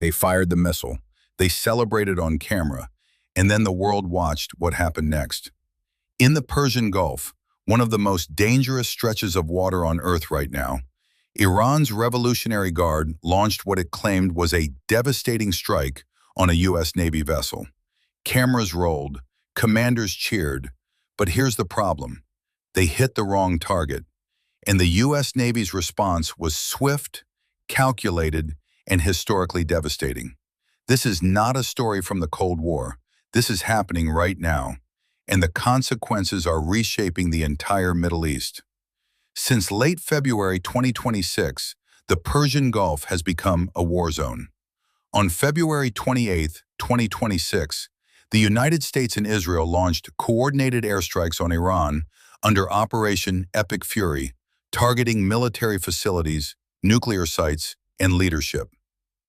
They fired the missile. They celebrated on camera. And then the world watched what happened next. In the Persian Gulf, one of the most dangerous stretches of water on Earth right now, Iran's Revolutionary Guard launched what it claimed was a devastating strike on a U.S. Navy vessel. Cameras rolled, commanders cheered, but here's the problem. They hit the wrong target, and the U.S. Navy's response was swift, calculated, and historically devastating. This is not a story from the Cold War. This is happening right now, and the consequences are reshaping the entire Middle East. Since late February 2026, the Persian Gulf has become a war zone. On February 28, 2026, the United States and Israel launched coordinated airstrikes on Iran under Operation Epic Fury, targeting military facilities, nuclear sites, and leadership.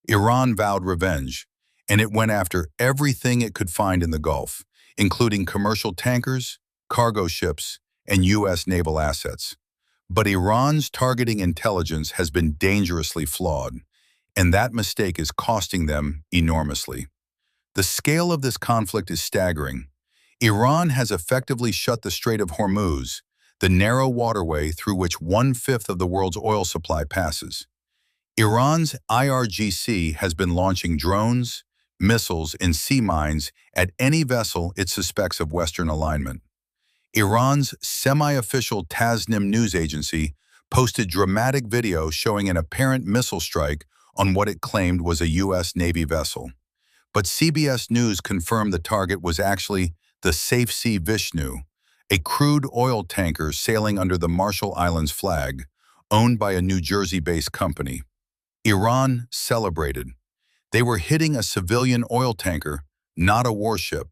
Iran vowed revenge, and it went after everything it could find in the Gulf, including commercial tankers, cargo ships, and U.S. naval assets. But Iran's targeting intelligence has been dangerously flawed, and that mistake is costing them enormously. The scale of this conflict is staggering. Iran has effectively shut the Strait of Hormuz, the narrow waterway through which 1/5 of the world's oil supply passes. Iran's IRGC has been launching drones, missiles, and sea mines at any vessel it suspects of Western alignment. Iran's semi-official Tasnim news agency posted dramatic video showing an apparent missile strike on what it claimed was a U.S. Navy vessel. But CBS News confirmed the target was actually the Safe Sea Vishnu, a crude oil tanker sailing under the Marshall Islands flag, owned by a New Jersey-based company. Iran celebrated. They were hitting a civilian oil tanker, not a warship.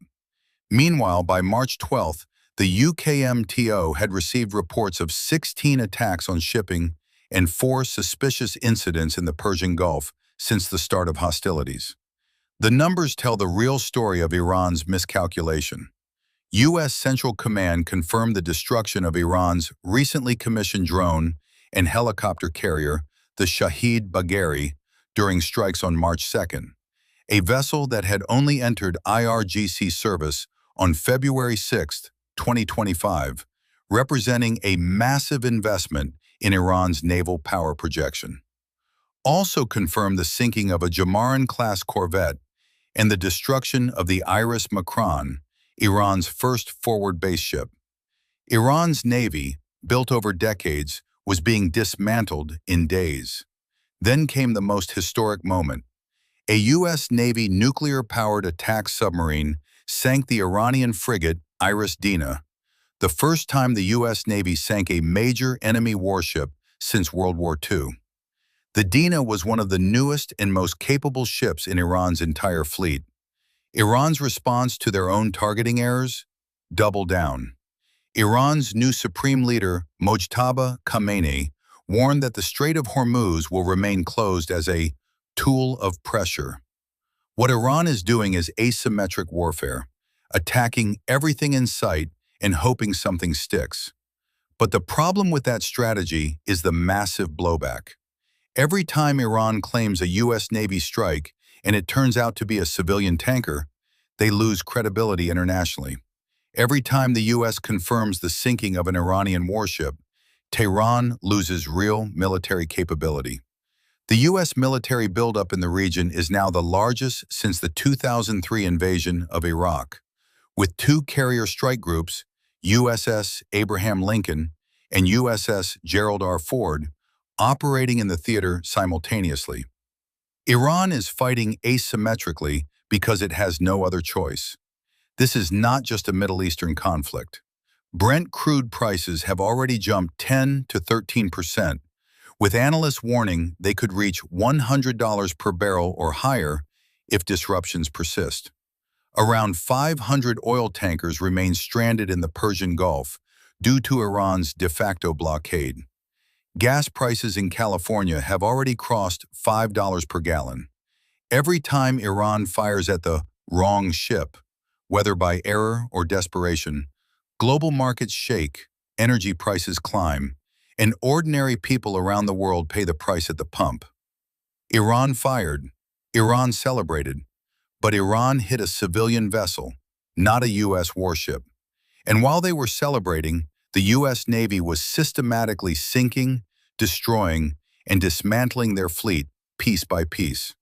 Meanwhile, by March 12th, the UKMTO had received reports of 16 attacks on shipping and 4 suspicious incidents in the Persian Gulf since the start of hostilities. The numbers tell the real story of Iran's miscalculation. U.S. Central Command confirmed the destruction of Iran's recently commissioned drone and helicopter carrier, the Shahed Bagheri, during strikes on March 2nd, a vessel that had only entered IRGC service on February 6, 2025, representing a massive investment in Iran's naval power projection. Also confirmed the sinking of a Jamaran-class corvette and the destruction of the Iris Makran, Iran's first forward-based ship. Iran's navy, built over decades, was being dismantled in days. Then came the most historic moment. A U.S. Navy nuclear-powered attack submarine sank the Iranian frigate Iris Dina, the first time the U.S. Navy sank a major enemy warship since World War II. The Dina was one of the newest and most capable ships in Iran's entire fleet. Iran's response to their own targeting errors? Double down. Iran's new supreme leader, Mojtaba Khamenei, warned that the Strait of Hormuz will remain closed as a tool of pressure. What Iran is doing is asymmetric warfare, attacking everything in sight and hoping something sticks. But the problem with that strategy is the massive blowback. Every time Iran claims a U.S. Navy strike and it turns out to be a civilian tanker, they lose credibility internationally. Every time the U.S. confirms the sinking of an Iranian warship, Tehran loses real military capability. The U.S. military buildup in the region is now the largest since the 2003 invasion of Iraq, with 2 carrier strike groups, USS Abraham Lincoln and USS Gerald R. Ford, operating in the theater simultaneously. Iran is fighting asymmetrically because it has no other choice. This is not just a Middle Eastern conflict. Brent crude prices have already jumped 10 to 13%, with analysts warning they could reach $100 per barrel or higher if disruptions persist. Around 500 oil tankers remain stranded in the Persian Gulf due to Iran's de facto blockade. Gas prices in California have already crossed $5 per gallon. Every time Iran fires at the wrong ship, whether by error or desperation, global markets shake, energy prices climb, and ordinary people around the world pay the price at the pump. Iran fired, Iran celebrated, but Iran hit a civilian vessel, not a U.S. warship. And while they were celebrating, the U.S. Navy was systematically sinking, destroying, and dismantling their fleet piece by piece.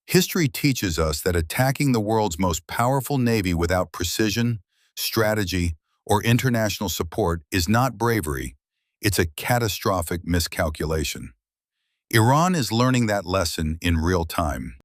History teaches us that attacking the world's most powerful navy without precision, strategy, or international support is not bravery, it's a catastrophic miscalculation. Iran is learning that lesson in real time.